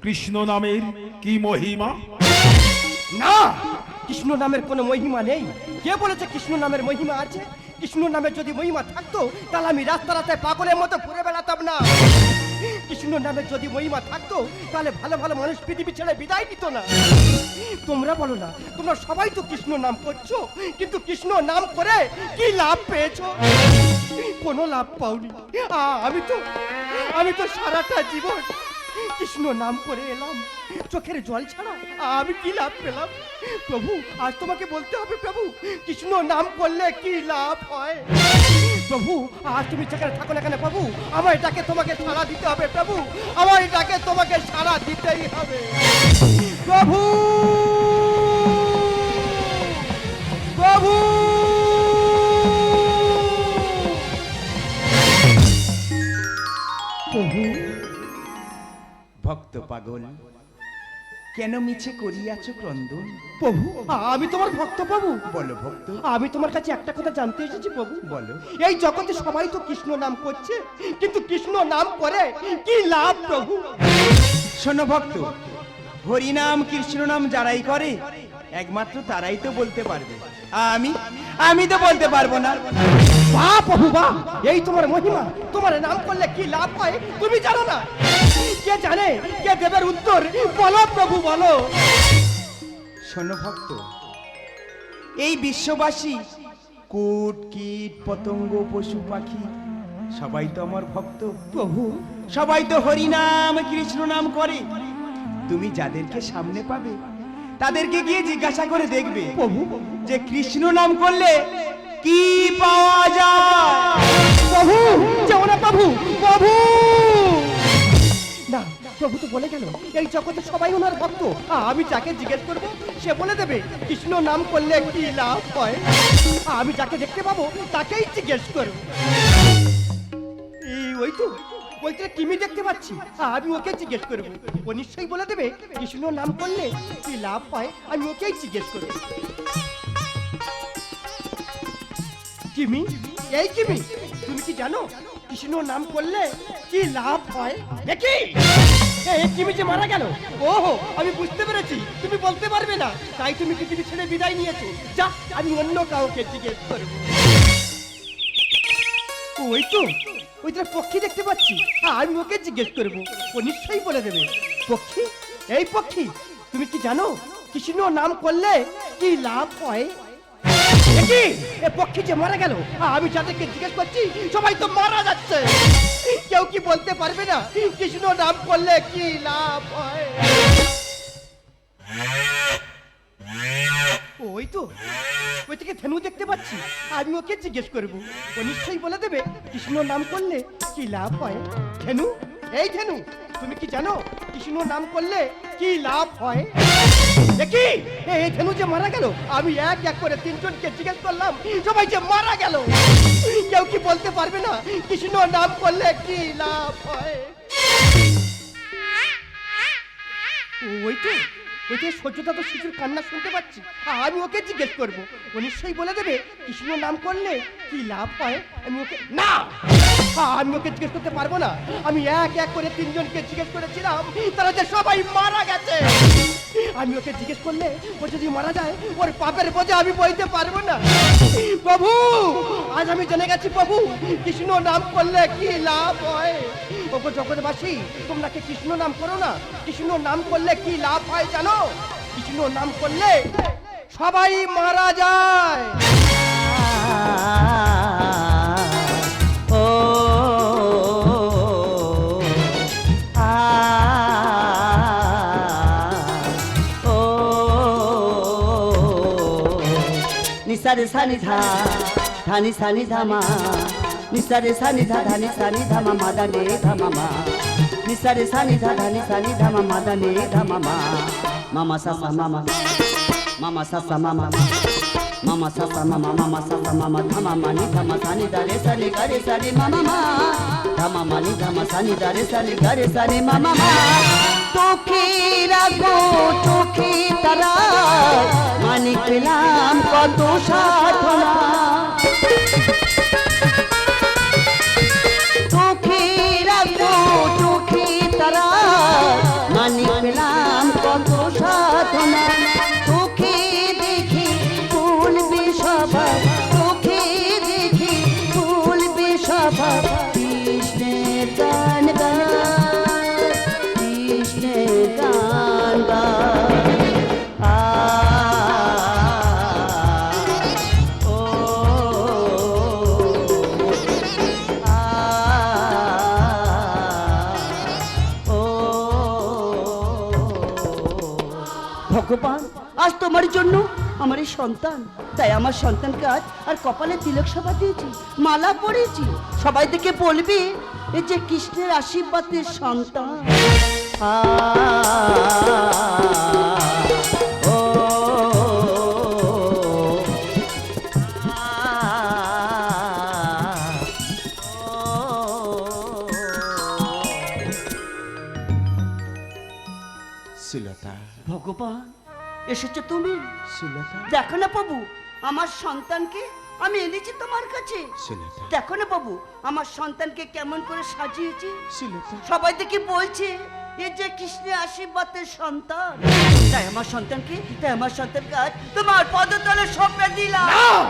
কৃষ্ণ নামের কি মহিমা? না, কৃষ্ণ নামের কোনো মহিমা নেই। কে বলেছে কৃষ্ণ নামের মহিমা আছে? কৃষ্ণ নামের যদি মহিমা থাকতো তাহলে আমি রাস্তা রাস্তায় পাগলের মতো ঘুরে বেড়াতাম না। কৃষ্ণ নামের যদি মহিমা থাকতো তাহলে ভালো ভালো মানুষ পৃথিবী ছেড়ে বিদায় নিত না। তোমরা বলো না, তোমরা সবাই তো কৃষ্ণ নাম করছো, কিন্তু কৃষ্ণ নাম করে কি লাভ পেয়েছো? কোনো লাভ পাওনি। আমি তো সারাটা জীবন কৃষ্ণ নাম করে এলাম, চোখের জল ছাড়া আমি কি লাভ পেলাম? প্রভু, আজ তোমাকে বলতে হবে প্রভু, কৃষ্ণ নাম করলে কি লাভ হয়? প্রভু, আজ তুমি যেখানে থাকো না কেন প্রভু, আমার এটাকে তোমাকে সাড়া দিতে হবে প্রভু, আমার এটাকে তোমাকে সাড়া দিতেই হবে প্রভু। প্রভু, প্রভু। ভক্ত পাগল, কেন মিছে করিয়াছ ক্রন্দন? প্রভু, আমি তোমার ভক্ত প্রভু। বলো ভক্ত, আমি তোমার কাছে একটা কথা জানতে এসেছি প্রভু। বলো। এই জগতে সবাই তো কৃষ্ণ নাম করছে, কিন্তু কৃষ্ণ নাম করে কি লাভ প্রভু? শোনো ভক্ত, হরিনাম কৃষ্ণ নাম যারাই করে একমাত্র তারাই তো বলতে পারবে। আমি তো বলতে পারবো না। বাহ প্রভু বাহ, এই তোমার মহিমা। তোমার নাম করলে কি লাভ হয় তুমি জানো না? কে জানে, কে দেবের উত্তর? বলো প্রভু বলো। শোনো ভক্ত, এই বিশ্ববাসী কূট কীট পতঙ্গ পশু পাখি সবাই তো আমার ভক্ত প্রভু। সবাই তো হরিনাম কৃষ্ণ নাম করে। তুমি যাদেরকে সামনে পাবে তাদেরকে গিয়ে জিজ্ঞাসা করে দেখবে প্রভু, যে কৃষ্ণ নাম করলে কি পাওয়া যায়। প্রভু যেও না প্রভু, প্রভু না। প্রভু তো বলে গেল এই জগতে সবাই ওনার ভক্ত। আমি যাকে জিজ্ঞেস করবো সে বলে দেবে কৃষ্ণ নাম করলে কি লাভ হয়। আমি যাকে দেখতে পাবো তাকেই জিজ্ঞেস করবো। ওই তো কিমি দেখতে পাচ্ছি, আমি ওকে জিজ্ঞেস করবো। ও নিশ্চয়ই বলে দেবে কৃষ্ণ নাম করলে কি লাভ হয়। আমি ওকেই জিজ্ঞেস করবো। কিমি, এই কিমি, তুমি কি জানো কৃষ্ণ নাম করলে কি লাভ হয়? দেখি কিমি যে মারা গেল। ওহো, আমি বুঝতে পেরেছি তুমি বলতে পারবে না, তাই তুমি পৃথিবী ছেড়ে বিদায় নিয়েছো। যা, আমি অন্য কাউকে জিজ্ঞেস করবো। ওই তো পক্ষী দেখতে পাচ্ছি, আমি ওকে জিজ্ঞেস করবো। ও নিশ্চয়ই বলে দেবে। পক্ষী, এই পক্ষী, তুমি কি জানো কৃষ্ণ নাম করলে কি লাভ হয়? দেখি পক্ষী যে মারা গেল, আমি যাদেরকে জিজ্ঞেস করছি সবাই তো মারা যাচ্ছে। কেউ কি বলতে পারবে না কৃষ্ণ নাম করলে কি লাভ হয়? ওই তো ওই থেকে ধেনু দেখতে পাচ্ছি, আমি ওকে জিজ্ঞেস করবো। ও নিশ্চয়ই বলে দেবে কৃষ্ণ নাম করলে কি লাভ হয়। ধেনু, এই ধেনু, তুমি কি জানো কৃষ্ণ নাম করলে কি লাভ হয়? দেখি এই ধেনু যে মারা গেল, আমি এক এক করে তিনজনকে জিজ্ঞেস করলাম, সবাই যে মারা গেল। কেউ কি বলতে পারবে না কৃষ্ণ নাম করলে কি লাভ হয়? ওই তো সহ্যতা তো শিশুর কান্না শুনতে পাচ্ছি, আমি ওকে জিজ্ঞেস করবো। ও নিশ্চয়ই বলে দেবে কৃষ্ণ নাম করলে কি লাভ হয়। আমি ওকে না, আমি ওকে জিজ্ঞেস করতে পারবো না। আমি এক এক করে তিনজনকে জিজ্ঞেস করেছিলাম, তারা যে সবাই মারা গেছে। আমি ওকে জিজ্ঞেস করলে ও যদি মারা যায়, ওর পাপের বোঝা আমি বইতে পারবো না। প্রভু, আজ আমি জেনে গেছি প্রভু কৃষ্ণ নাম করলে কি লাভ হয়। ওগো জগৎবাসী, তোমরা কি কৃষ্ণ নাম করো না? কৃষ্ণ নাম করলে কি লাভ হয় জানো? কৃষ্ণ নাম করলে সবাই মারা যায়। নিসারে সানি ধা ধানি সানি ধামা, নিসারে সানি ধা ধানি সানি ধামা মাদানে ধামা, নিসারে সানি ধা ধানি সানি ধামা মাদানে ধামা, মামা সাসা মামা, মামা সাসা মামা, মামা সাসা মামা, মামা সাসা মামা, ধামা মানি ধামা সানি দারে সানি গারে সানি মামা মা, ধামা মানি ধামা সানি দারে সানি গারে সানি মামা মা। চোখে রাখো চোখে তারা, মানিক পেলাম কত সাধনা। চোখে রাখো চোখে তারা, মানিক ভগবান আজ তোমার জন্য আমার এই সন্তান, তাই আমার সন্তানকে আজ আর কপালে তিলক সভা দিয়েছি, মালা পরিয়েছি। সবাই দেখে বলবি এই যে কৃষ্ণের আশীর্বাদের সন্তান। ও সুলতা, ভগবান এসেছো তুমি? সুলতা, দেখো না বাবু আমার সন্তানকে আমি এনেছি তোমার কাছে। সুলতা, দেখো না বাবু আমার সন্তানকে কেমন করে সাজিয়েছি। সুলতা। সবাই দেখে বলছে এ যে কৃষ্ণের আশীর্বাদের সন্তান, তাই আমার সন্তানকে আজ তোমার পদতলে সঁপে দিলাম।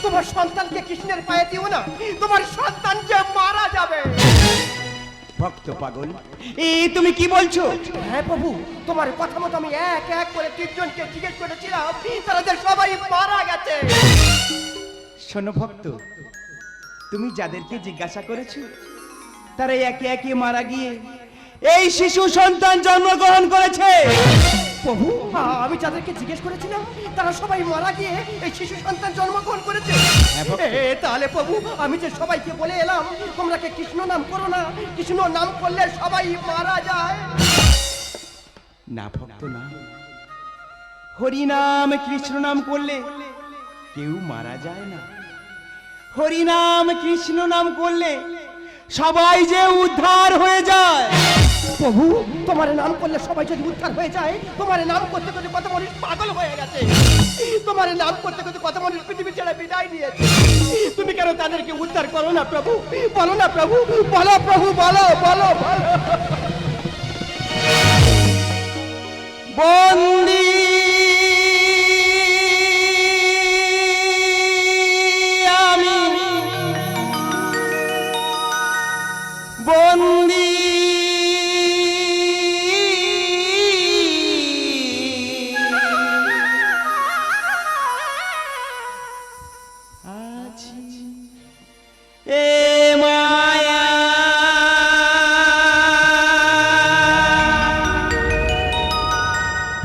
তোমার সন্তানকে কৃষ্ণের পায়ে দিও না, তোমার সন্তান যে মারা যাবে। ভক্ত পাগল, তুমি কি বলছো? হ্যাঁ প্রভু, তোমার কথা মতো আমি এক এক করে 3 জনকে জিজ্ঞেস করেছিলাম, তাদের সবাই মারা গেছে। শোনো ভক্ত, তুমি যাদেরকে জিজ্ঞাসা করেছো তারা একে একে মারা গিয়ে এই শিশু সন্তান জন্মগ্রহণ করেছে। প্রভু, আমি যাদেরকে জিজ্ঞেস করেছিলাম তারা সবাই মারা গিয়ে এই শিশু সন্তান জন্মগ্রহণ করেছে। হ্যাঁ ভক্ত। তাহলে প্রভু আমি যে সবাইকে বলে এলাম তোমরা কে কৃষ্ণ নাম করো না, কৃষ্ণ নাম করলে সবাই মারা যায়। না ভক্ত না, হরি নাম কৃষ্ণ নাম করলে কেউ মারা যায় না। হরি নাম কৃষ্ণ নাম করলে সবাই যে উদ্ধার হয়ে যায়। প্রভু, তোমার নাম করলে সবাই যদি উদ্ধার হয়ে যায়, তোমার নাম করতে করতে কত মানুষ পাগল হয়ে গেছে, তোমার নাম করতে করতে কত মানুষ পৃথিবী ছেড়ে বিদায় নিয়েছে। তুমি কেন তাদেরকে উদ্ধার করো না প্রভু? বলো না প্রভু, বলো প্রভু, বলো বলো বলো। বন্দি আমি, বন্দি আছি এ মায়া।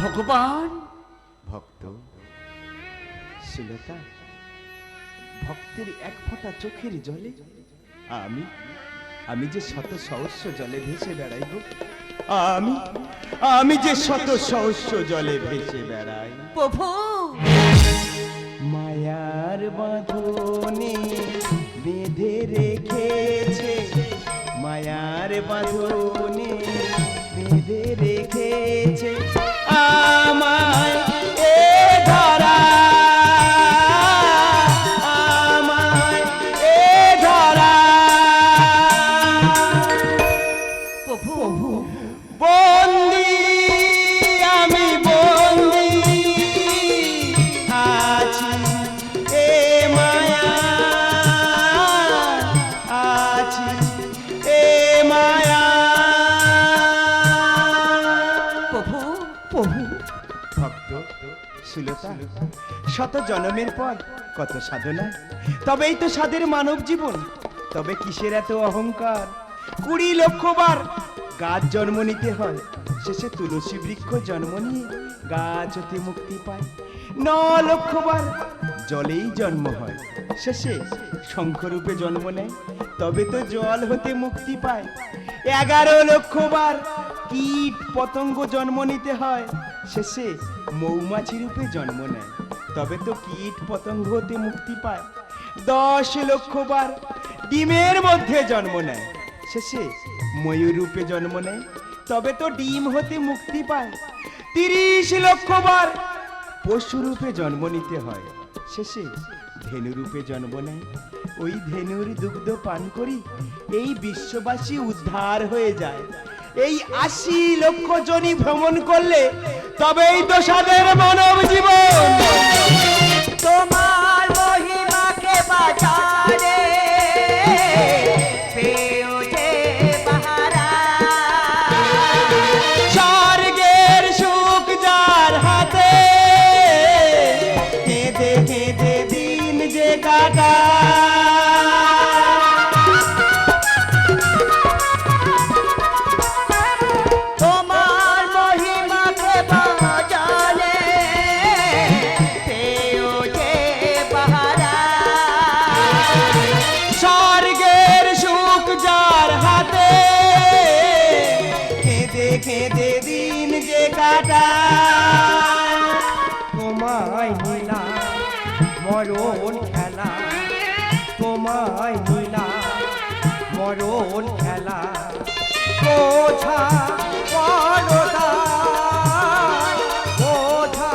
ভগবান ভক্ত, সুলতা, ভক্তের এক ফোঁটা চোখের জলে আমি যে শত সহস্র জলে ভেসে বেড়াই গো। আমি যে শত সহস্র জলে ভেসে বেড়াই। প্রভু মায়ার বাঁধনে বেঁধে রেখেছে, মায়ার বাঁধনে বেঁধে রেখেছে আমায় এ ধরা, আমায় এ ধরা। প্রভু বন্দি আমি, বন্দি আছি এ মায়া, আছি এ মায়া। প্রভু প্রভু, ভক্ত, সুলতা, শত জন্মের পর কত সাধনা, তবেই তো সাধের মানব জীবন। তবে কিসের এত অহংকার? 20 লক্ষ বার গাছ জন্ম নিতে হয়, শেষে তুলসী বৃক্ষ জন্ম নিয়ে গাছ হতে মুক্তি পায়। 9 লক্ষ বার জলেই জন্ম হয়, শেষে শঙ্খরূপে জন্ম নেয়, তবে তো জল হতে মুক্তি পায়। 11 লক্ষ বার কীট পতঙ্গ জন্ম নিতে হয়, শেষে মৌমাছি রূপে জন্ম নেয়, তবে তো কীট পতঙ্গ হতে মুক্তি পায়। 10 লক্ষ বার ডিমের মধ্যে জন্ম নেয়, শেষে ময়ূর রূপে জন্ম নেয়, তবে তো ডিম হতে মুক্তি পায়। 30 লক্ষ বার পশু রূপে জন্ম নিতে হয়, শেষে ধেনু রূপে জন্ম নেয়। ওই ধেনুর দুগ্ধ পান করি এই বিশ্ববাসী উদ্ধার হয়ে যায়। এই 80 লক্ষ জনি ভ্রমণ করলে তবেই তো সাধের মানব জীবন। তোমার মহিমাকে বাজারে পেও যে বাহারা, স্বর্গের সুখ যার হাতে, কেঁদে কেঁদে দিন যে কাটা। তোমার মহিমাকে বাজারে দিন যে কাটায়। তোমায় নীলা মরণ খেলা, তোমায় নীলা মরণ খেলা, বোঝা বড়দা, বোঝা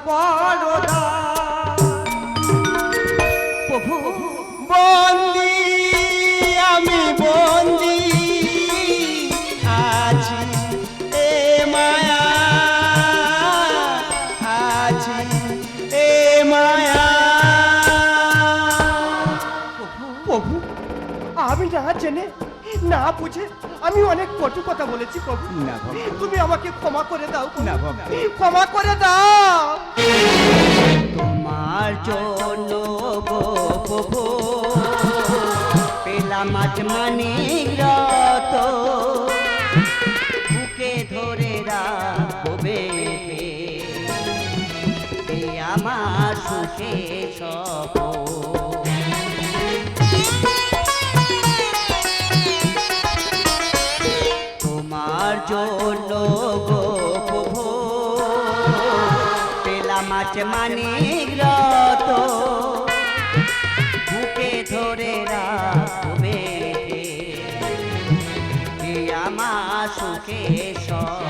বড়দা। প্রভু বন্দি আমি বন্দি আছি এ মায়া, আছি এ মায়া। প্রভু আমি না জেনে না বুঝে আমি অনেক কটু কথা বলেছি প্রভু, না ভক্ত, তুমি আমাকে ক্ষমা করে দাও প্রভু। না ভক্ত। ক্ষমা করে দাও। তোমার জন্য গো প্রভু পেলাম আজ মানিক রত, বুকে ধরে রাখবে এ আমার সুখে সব। তোমার জন্য গো প্রভু পেলাম আজ মানিক রত, বুকে ধরে রাখবে এ আমার সুখে সব।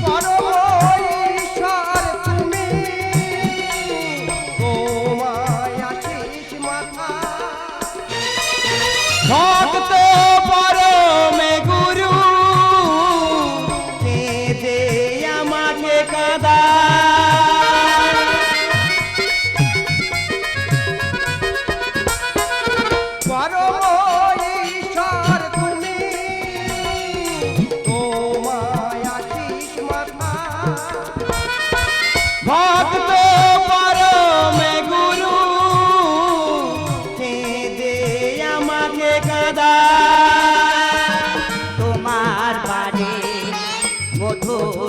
পরম ঈশ্বর তুমি, তোমায় আশিস মাথা। ভক্ত পরমে গুরু কেঁদে আমাকে কাঁদা। পরম ঈশ্বর তুমি, তোমায় আশিস মাথা। ভক্ত পরমে গুরু কেঁদে আমাকে কাঁদা। তোমার বাড়ি মধুর